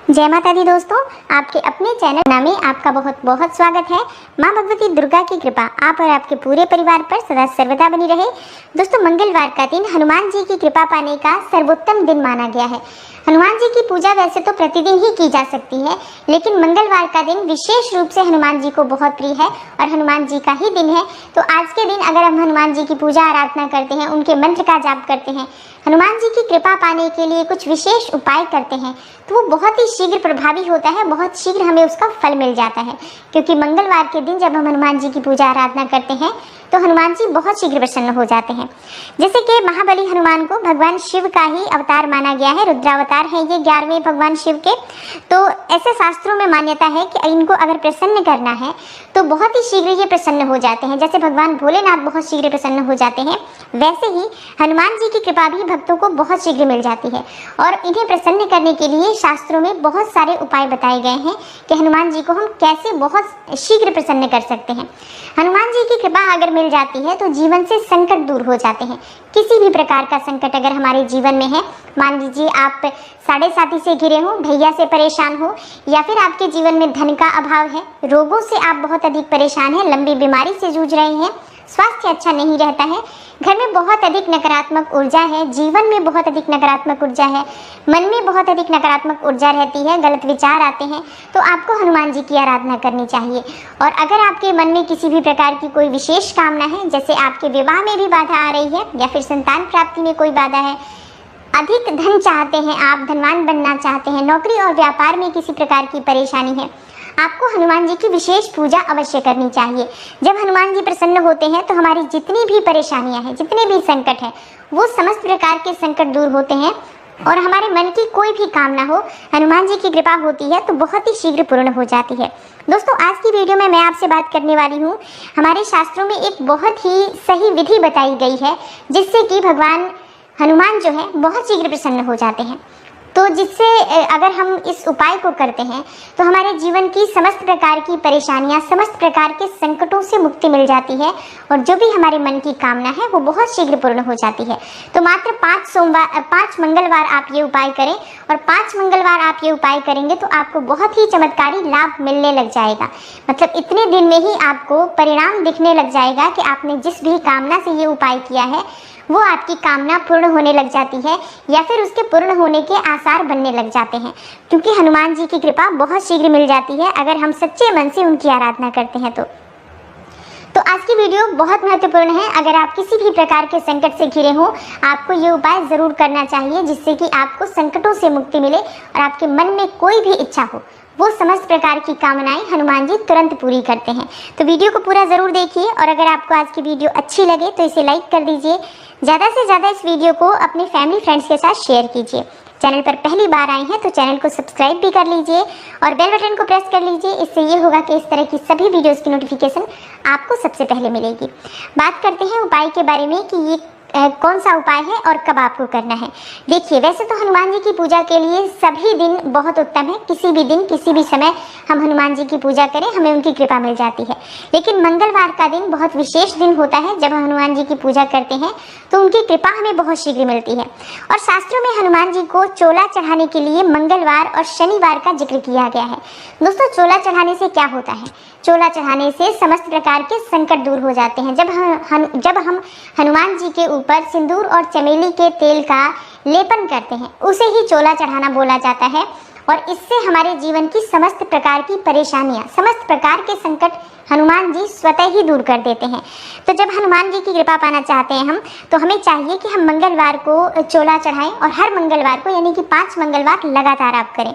जय माता दी दोस्तों, आपके अपने चैनल में आपका बहुत बहुत स्वागत है। माँ भगवती दुर्गा की कृपा आप और आपके पूरे परिवार पर सदा सर्वदा बनी रहे। दोस्तों, मंगलवार का दिन हनुमान जी की कृपा पाने का सर्वोत्तम दिन माना गया है। हनुमान जी की पूजा वैसे तो प्रतिदिन ही की जा सकती है, लेकिन मंगलवार का दिन विशेष रूप से हनुमान जी को बहुत प्रिय है और हनुमान जी का ही दिन है। तो आज के दिन अगर हम हनुमान जी की पूजा आराधना करते हैं, उनके मंत्र का जाप करते हैं, हनुमान जी की कृपा पाने के लिए कुछ विशेष उपाय करते हैं, तो वो बहुत ही शीघ्र प्रभावी होता है, बहुत शीघ्र हमें उसका फल मिल जाता है। क्योंकि मंगलवार के दिन जब हम हनुमान जी की पूजा आराधना करते हैं तो हनुमान जी बहुत शीघ्र प्रसन्न हो जाते हैं। जैसे कि महाबली हनुमान को भगवान शिव का ही अवतार माना गया है, रुद्रावतार है ये 11वें भगवान शिव के। तो ऐसे शास्त्रों में मान्यता है कि इनको अगर प्रसन्न करना है तो बहुत ही शीघ्र ये प्रसन्न हो जाते हैं। जैसे भगवान भोलेनाथ बहुत शीघ्र प्रसन्न हो जाते हैं, वैसे ही हनुमान जी की कृपा भी भक्तों को बहुत शीघ्र मिल जाती है। और इन्हें प्रसन्न करने के लिए शास्त्रों में बहुत सारे उपाय बताए गए हैं कि हनुमान जी को हम कैसे बहुत शीघ्र प्रसन्न कर सकते हैं। हनुमान जी की कृपा अगर मिल जाती है तो जीवन से संकट दूर हो जाते हैं। किसी भी प्रकार का संकट अगर हमारे जीवन में है, मान लीजिए आप साढ़े साथी से घिरे हो, भैया से परेशान हो, या फिर आपके जीवन में धन का अभाव है, रोगों से आप बहुत अधिक परेशान हैं, लंबी बीमारी से जूझ रहे हैं, स्वास्थ्य अच्छा नहीं रहता है, घर में बहुत अधिक नकारात्मक ऊर्जा है, जीवन में बहुत अधिक नकारात्मक ऊर्जा है, मन में बहुत अधिक नकारात्मक ऊर्जा रहती है, गलत विचार आते हैं, तो आपको हनुमान जी की आराधना करनी चाहिए। और अगर आपके मन में किसी भी प्रकार की कोई विशेष कामना है, जैसे आपके विवाह में भी बाधा आ रही है या फिर संतान प्राप्ति में कोई बाधा है, अधिक धन चाहते हैं, आप धनवान बनना चाहते हैं, नौकरी और व्यापार में किसी प्रकार की परेशानी है, आपको हनुमान जी की विशेष पूजा अवश्य करनी चाहिए। जब हनुमान जी प्रसन्न होते हैं तो हमारी जितनी भी परेशानियां हैं, जितने भी संकट हैं, वो समस्त प्रकार के संकट दूर होते हैं और हमारे मन की कोई भी कामना हो, हनुमान जी की कृपा होती है तो बहुत ही शीघ्र पूर्ण हो जाती है। दोस्तों, आज की वीडियो में मैं आपसे बात करने वाली हूँ, हमारे शास्त्रों में एक बहुत ही सही विधि बताई गई है जिससे कि भगवान हनुमान जो है बहुत शीघ्र प्रसन्न हो जाते हैं। तो जिससे अगर हम इस उपाय को करते हैं तो हमारे जीवन की समस्त प्रकार की परेशानियां, समस्त प्रकार के संकटों से मुक्ति मिल जाती है और जो भी हमारे मन की कामना है वो बहुत शीघ्र पूर्ण हो जाती है। तो मात्र 5 मंगलवार आप ये उपाय करें और 5 मंगलवार आप ये उपाय करेंगे तो आपको बहुत ही चमत्कारी लाभ मिलने लग जाएगा। मतलब इतने दिन में ही आपको परिणाम दिखने लग जाएगा कि आपने जिस भी कामना से ये उपाय किया है वो आपकी कामना पूर्ण होने लग जाती है या फिर उसके पूर्ण होने के आसार बनने लग जाते हैं, क्योंकि हनुमान जी की कृपा बहुत शीघ्र मिल जाती है अगर हम सच्चे मन से उनकी आराधना करते हैं। तो आज की वीडियो बहुत महत्वपूर्ण है। अगर आप किसी भी प्रकार के संकट से घिरे हो, आपको ये उपाय जरूर करना चाहिए जिससे कि आपको संकटों से मुक्ति मिले और आपके मन में कोई भी इच्छा हो, वो समस्त प्रकार की कामनाएं हनुमान जी तुरंत पूरी करते हैं। तो वीडियो को पूरा ज़रूर देखिए और अगर आपको आज की वीडियो अच्छी लगे तो इसे लाइक कर दीजिए। ज़्यादा से ज़्यादा इस वीडियो को अपने फैमिली फ्रेंड्स के साथ शेयर कीजिए। चैनल पर पहली बार आए हैं तो चैनल को सब्सक्राइब भी कर लीजिए और बेल बटन को प्रेस कर लीजिए। इससे ये होगा कि इस तरह की सभी वीडियोज़ की नोटिफिकेशन आपको सबसे पहले मिलेगी। बात करते हैं उपाय के बारे में कि ये कौन सा उपाय है और कब आपको करना है। देखिए, वैसे तो हनुमान जी की पूजा के लिए सभी दिन बहुत उत्तम है। किसी भी दिन, किसी भी समय हम हनुमान जी की पूजा करें, हमें उनकी कृपा मिल जाती है। लेकिन मंगलवार का दिन बहुत विशेष दिन होता है। जब हम हनुमान जी की पूजा करते हैं तो उनकी कृपा हमें बहुत शीघ्र मिलती है। और शास्त्रों में हनुमान जी को चोला चढ़ाने के लिए मंगलवार और शनिवार का जिक्र किया गया है। दोस्तों, चोला चढ़ाने से क्या होता है? चोला चढ़ाने से समस्त प्रकार के संकट दूर हो जाते हैं। जब हम हनुमान जी के ऊपर सिंदूर और चमेली के तेल का लेपन करते हैं, उसे ही चोला चढ़ाना बोला जाता है और इससे हमारे जीवन की समस्त प्रकार की परेशानियां, समस्त प्रकार के संकट हनुमान जी स्वतः ही दूर कर देते हैं। तो जब हनुमान जी की कृपा पाना चाहते हैं हम, तो हमें चाहिए कि हम मंगलवार को चोला चढ़ाएं और हर मंगलवार को, यानी कि 5 मंगलवार लगातार आप करें।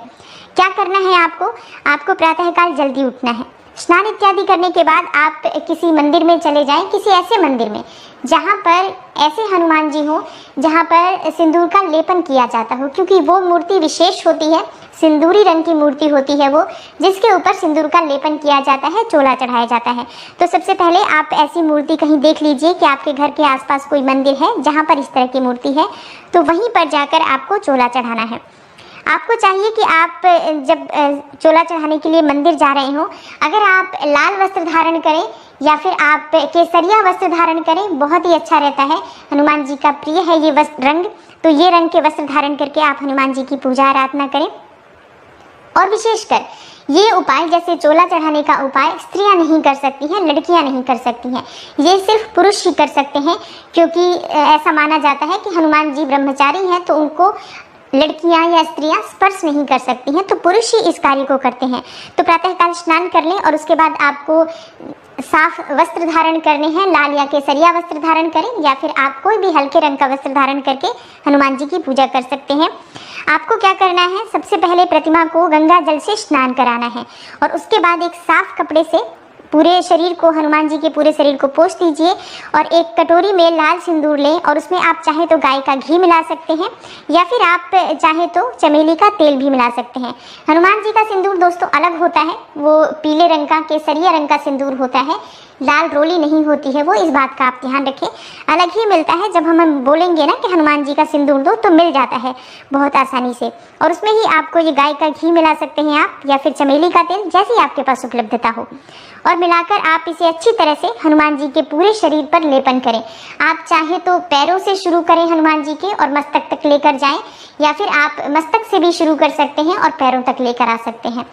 क्या करना है आपको प्रातःकाल जल्दी उठना है। स्नान इत्यादि करने के बाद आप किसी मंदिर में चले जाएं, किसी ऐसे मंदिर में जहाँ पर ऐसे हनुमान जी हो जहाँ पर सिंदूर का लेपन किया जाता हो, क्योंकि वो मूर्ति विशेष होती है, सिंदूरी रंग की मूर्ति होती है वो, जिसके ऊपर सिंदूर का लेपन किया जाता है, चोला चढ़ाया जाता है। तो सबसे पहले आप ऐसी मूर्ति कहीं देख लीजिए कि आपके घर के आसपास कोई मंदिर है जहाँ पर इस तरह की मूर्ति है, तो वहीं पर जाकर आपको चोला चढ़ाना है। आपको चाहिए कि आप जब चोला चढ़ाने के लिए मंदिर जा रहे हो, अगर आप लाल वस्त्र धारण करें या फिर आप केसरिया वस्त्र धारण करें, बहुत ही अच्छा रहता है। हनुमान जी का प्रिय है ये वस्त्र रंग, तो ये रंग के वस्त्र धारण करके आप हनुमान जी की पूजा आराधना करें। और विशेषकर ये उपाय जैसे चोला चढ़ाने का उपाय स्त्रियां नहीं कर सकती हैं, लड़कियां नहीं कर सकती हैं, ये सिर्फ पुरुष ही कर सकते हैं, क्योंकि ऐसा माना जाता है कि हनुमान जी ब्रह्मचारी हैं तो उनको लड़कियां या स्त्रियां स्पर्श नहीं कर सकती हैं, तो पुरुष ही इस कार्य को करते हैं। तो प्रातःकाल स्नान कर लें और उसके बाद आपको साफ वस्त्र धारण करने हैं, लाल या केसरिया वस्त्र धारण करें, या फिर आप कोई भी हल्के रंग का वस्त्र धारण करके हनुमान जी की पूजा कर सकते हैं। आपको क्या करना है, सबसे पहले प्रतिमा को गंगा जल से स्नान कराना है और उसके बाद एक साफ कपड़े से पूरे शरीर को, हनुमान जी के पूरे शरीर को पोंछ दीजिए और एक कटोरी में लाल सिंदूर लें और उसमें आप चाहे तो गाय का घी मिला सकते हैं या फिर आप चाहे तो चमेली का तेल भी मिला सकते हैं। हनुमान जी का सिंदूर दोस्तों अलग होता है, वो पीले रंग का, केसरिया रंग का सिंदूर होता है, लाल रोली नहीं होती है वो, इस बात का आप ध्यान रखें। अलग ही मिलता है, जब हम बोलेंगे ना कि हनुमान जी का सिंदूर दो तो मिल जाता है बहुत आसानी से, और उसमें ही आपको ये गाय का घी मिला सकते हैं आप, या फिर चमेली का तेल, जैसी आपके पास उपलब्धता हो, और मिलाकर आप इसे अच्छी तरह से हनुमान जी के पूरे शरीर पर लेपन करें। आप चाहे तो पैरों से शुरू करें हनुमान जी के और मस्तक तक लेकर जाएं, या फिर आप मस्तक से भी शुरू कर सकते हैं और पैरों तक लेकर आ सकते हैं।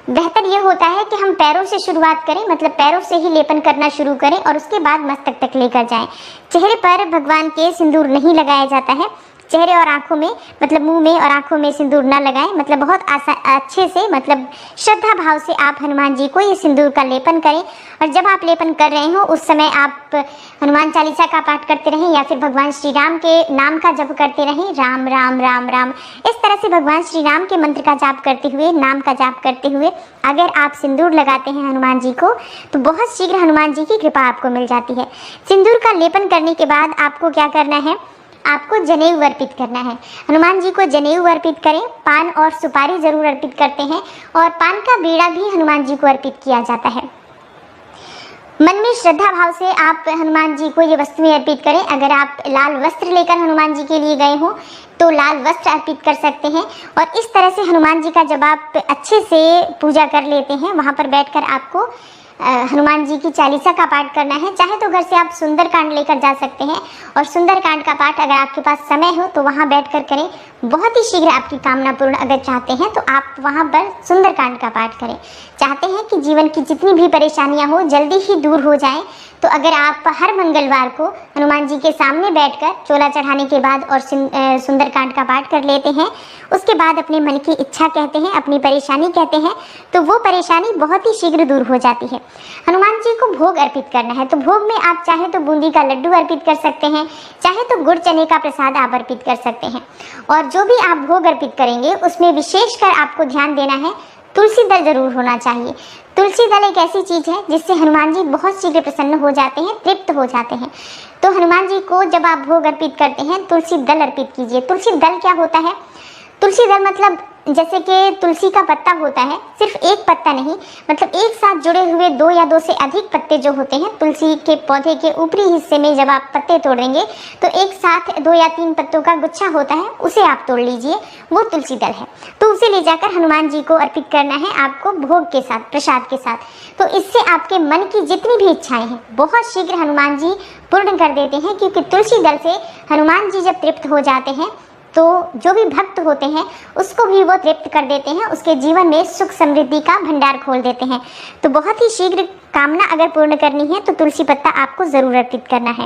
बेहतर ये होता है कि हम पैरों से शुरुआत करें, मतलब पैरों से ही लेपन करना शुरू करें और उसके बाद मस्तक तक लेकर जाएं। चेहरे पर भगवान के सिंदूर नहीं लगाया जाता है, चेहरे और आंखों में, मतलब मुंह में और आंखों में सिंदूर ना लगाएं, मतलब बहुत अच्छे से, मतलब श्रद्धा भाव से आप हनुमान जी को ये सिंदूर का लेपन करें। और जब आप लेपन कर रहे हो उस समय आप हनुमान चालीसा का पाठ करते रहें या फिर भगवान श्री राम के नाम का जप करते रहें, राम राम राम राम, इस तरह से भगवान श्री राम के मंत्र का जाप करते हुए, नाम का जाप करते हुए अगर आप सिंदूर लगाते हैं हनुमान जी को तो बहुत शीघ्र हनुमान जी की कृपा आपको मिल जाती है। सिंदूर का लेपन करने के बाद आपको क्या करना है, आपको जनेऊ अर्पित करना है। हनुमान जी को जनेऊ अर्पित करें, पान और सुपारी जरूर अर्पित करते हैं और पान का बीड़ा भी हनुमान जी को अर्पित किया जाता है। मन में श्रद्धा भाव से आप हनुमान जी को ये वस्तुएं अर्पित करें। अगर आप लाल वस्त्र लेकर हनुमान जी के लिए गए हो तो लाल वस्त्र अर्पित कर सकते हैं, और इस तरह से हनुमान जी का जब आप अच्छे से पूजा कर लेते हैं, वहाँ पर बैठकर आपको हनुमान जी की चालीसा का पाठ करना है। चाहे तो घर से आप सुंदरकांड लेकर जा सकते हैं और सुंदरकांड का पाठ अगर आपके पास समय हो तो वहाँ बैठकर करें। बहुत ही शीघ्र आपकी कामना पूर्ण अगर चाहते हैं तो आप वहाँ पर सुंदरकांड का पाठ करें। चाहते हैं कि जीवन की जितनी भी परेशानियाँ हो जल्दी ही दूर हो जाएं, तो अगर आप हर मंगलवार को हनुमान जी के सामने बैठकर चोला चढ़ाने के बाद और सुंदरकांड का पाठ कर लेते हैं, उसके बाद अपने मन की इच्छा कहते हैं, अपनी परेशानी कहते हैं, तो वो परेशानी बहुत ही शीघ्र दूर हो जाती है। हनुमान जी को भोग अर्पित करना है, तो भोग में आप चाहे तो बूंदी का लड्डू अर्पित कर सकते हैं, चाहे तो गुड़ चने का प्रसाद आप अर्पित कर सकते हैं। और जो भी आप भोग अर्पित करेंगे उसमें विशेषकर आपको ध्यान देना है, तुलसी दल जरूर होना चाहिए। तुलसी दल एक ऐसी चीज है जिससे हनुमान जी बहुत शीघ्र प्रसन्न हो जाते हैं, तृप्त हो जाते हैं। तो हनुमान जी को जब आप भोग अर्पित करते हैं तुलसी दल अर्पित कीजिए। तुलसी दल क्या होता है? तुलसी दल मतलब जैसे कि तुलसी का पत्ता होता है, सिर्फ एक पत्ता नहीं, मतलब एक साथ जुड़े हुए 2 या 2 से अधिक पत्ते जो होते हैं तुलसी के पौधे के ऊपरी हिस्से में, जब आप पत्ते तोड़ेंगे तो एक साथ 2 या 3 पत्तों का गुच्छा होता है, उसे आप तोड़ लीजिए, वो तुलसी दल है। तो उसे ले जाकर हनुमान जी को अर्पित करना है आपको भोग के साथ, प्रसाद के साथ। तो इससे आपके मन की जितनी भी इच्छाएं हैं बहुत शीघ्र हनुमान जी पूर्ण कर देते हैं, क्योंकि तुलसी दल से हनुमान जी जब तृप्त हो जाते हैं तो जो भी भक्त होते हैं उसको भी वो तृप्त कर देते हैं, उसके जीवन में सुख समृद्धि का भंडार खोल देते हैं। तो बहुत ही शीघ्र कामना अगर पूर्ण करनी है तो तुलसी पत्ता आपको ज़रूर अर्पित करना है।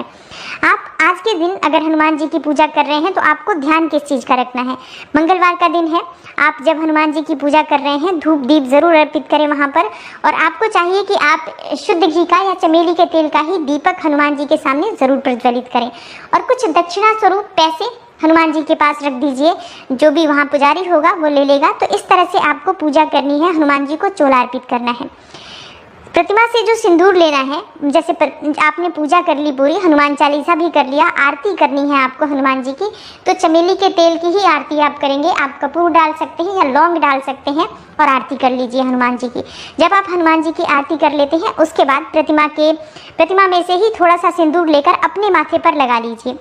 आप आज के दिन अगर हनुमान जी की पूजा कर रहे हैं तो आपको ध्यान किस चीज़ का रखना है? मंगलवार का दिन है, आप जब हनुमान जी की पूजा कर रहे हैं धूप दीप ज़रूर अर्पित करें वहाँ पर, और आपको चाहिए कि आप शुद्ध घी का या चमेली के तेल का ही दीपक हनुमान जी के सामने ज़रूर प्रज्वलित करें, और कुछ दक्षिणा स्वरूप पैसे हनुमान जी के पास रख दीजिए, जो भी वहाँ पुजारी होगा वो ले लेगा। तो इस तरह से आपको पूजा करनी है, हनुमान जी को चोला अर्पित करना है। प्रतिमा से जो सिंदूर लेना है, जैसे आपने पूजा कर ली पूरी, हनुमान चालीसा भी कर लिया, आरती करनी है आपको हनुमान जी की, तो चमेली के तेल की ही आरती आप करेंगे। आप कपूर डाल सकते हैं या लौंग डाल सकते हैं और आरती कर लीजिए हनुमान जी की। जब आप हनुमान जी की आरती कर लेते हैं उसके बाद प्रतिमा में से ही थोड़ा सा सिंदूर लेकर अपने माथे पर लगा लीजिए।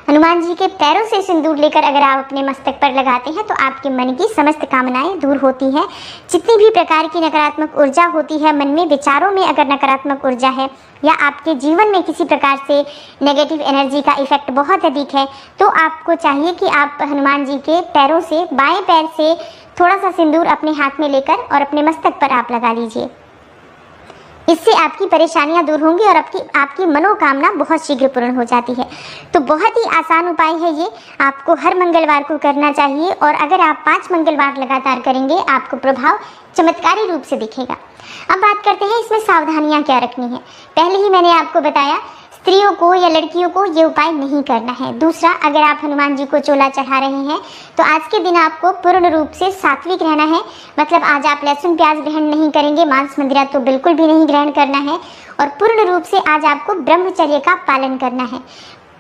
हनुमान जी के पैरों से सिंदूर लेकर अगर आप अपने मस्तक पर लगाते हैं तो आपके मन की समस्त कामनाएं दूर होती हैं। जितनी भी प्रकार की नकारात्मक ऊर्जा होती है मन में, विचारों में अगर नकारात्मक ऊर्जा है या आपके जीवन में किसी प्रकार से नेगेटिव एनर्जी का इफेक्ट बहुत अधिक है, तो आपको चाहिए कि आप हनुमान जी के पैरों से, बाएं पैर से थोड़ा सा सिंदूर अपने हाथ में लेकर और अपने मस्तक पर आप लगा लीजिए। इससे आपकी परेशानियां दूर होंगी और आपकी मनोकामना बहुत शीघ्र पूर्ण हो जाती है। तो बहुत ही आसान उपाय है ये, आपको हर मंगलवार को करना चाहिए और अगर आप 5 मंगलवार लगातार करेंगे आपको प्रभाव चमत्कारी रूप से दिखेगा। अब बात करते हैं इसमें सावधानियां क्या रखनी है। पहले ही मैंने आपको बताया, स्त्रियों को या लड़कियों को ये उपाय नहीं करना है। दूसरा, अगर आप हनुमान जी को चोला चढ़ा रहे हैं तो आज के दिन आपको पूर्ण रूप से सात्विक रहना है। मतलब आज आप लहसुन प्याज ग्रहण नहीं करेंगे, मांस मदिरा तो बिल्कुल भी नहीं ग्रहण करना है और पूर्ण रूप से आज आपको ब्रह्मचर्य का पालन करना है।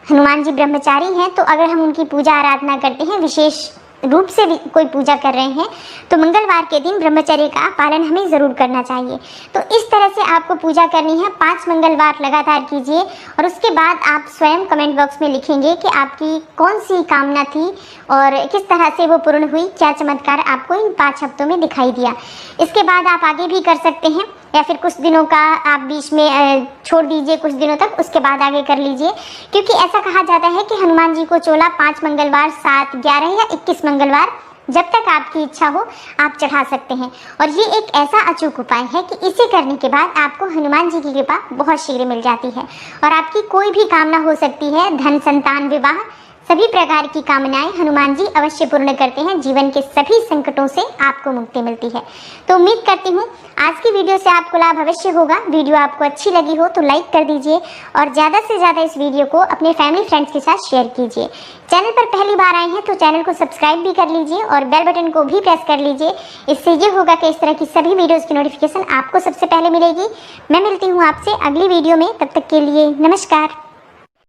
हनुमान जी ब्रह्मचारी हैं, तो अगर हम उनकी पूजा आराधना करते हैं, विशेष रूप से भी कोई पूजा कर रहे हैं, तो मंगलवार के दिन ब्रह्मचर्य का पालन हमें ज़रूर करना चाहिए। तो इस तरह से आपको पूजा करनी है, 5 मंगलवार लगातार कीजिए और उसके बाद आप स्वयं कमेंट बॉक्स में लिखेंगे कि आपकी कौन सी कामना थी और किस तरह से वो पूर्ण हुई, क्या चमत्कार आपको इन 5 हफ्तों में दिखाई दिया। इसके बाद आप आगे भी कर सकते हैं या फिर कुछ दिनों का आप बीच में छोड़ दीजिए, कुछ दिनों तक, उसके बाद आगे कर लीजिए। क्योंकि ऐसा कहा जाता है कि हनुमान जी को चोला 5 मंगलवार, 7, 11 या 21 मंगलवार, जब तक आपकी इच्छा हो आप चढ़ा सकते हैं। और ये एक ऐसा अचूक उपाय है कि इसे करने के बाद आपको हनुमान जी की कृपा बहुत शीघ्र मिल जाती है और आपकी कोई भी कामना हो सकती है, धन, संतान, विवाह, सभी प्रकार की कामनाएं हनुमान जी अवश्य पूर्ण करते हैं। जीवन के सभी संकटों से आपको मुक्ति मिलती है। तो उम्मीद करती हूँ आज की वीडियो से आपको लाभ अवश्य होगा। वीडियो आपको अच्छी लगी हो तो लाइक कर दीजिए और ज़्यादा से ज़्यादा इस वीडियो को अपने फैमिली फ्रेंड्स के साथ शेयर कीजिए। चैनल पर पहली बार आए हैं तो चैनल को सब्सक्राइब भी कर लीजिए और बेल बटन को भी प्रेस कर लीजिए। इससे ये होगा कि इस तरह की सभी वीडियोज़ की नोटिफिकेशन आपको सबसे पहले मिलेगी। मैं मिलती हूँ आपसे अगली वीडियो में, तब तक के लिए नमस्कार।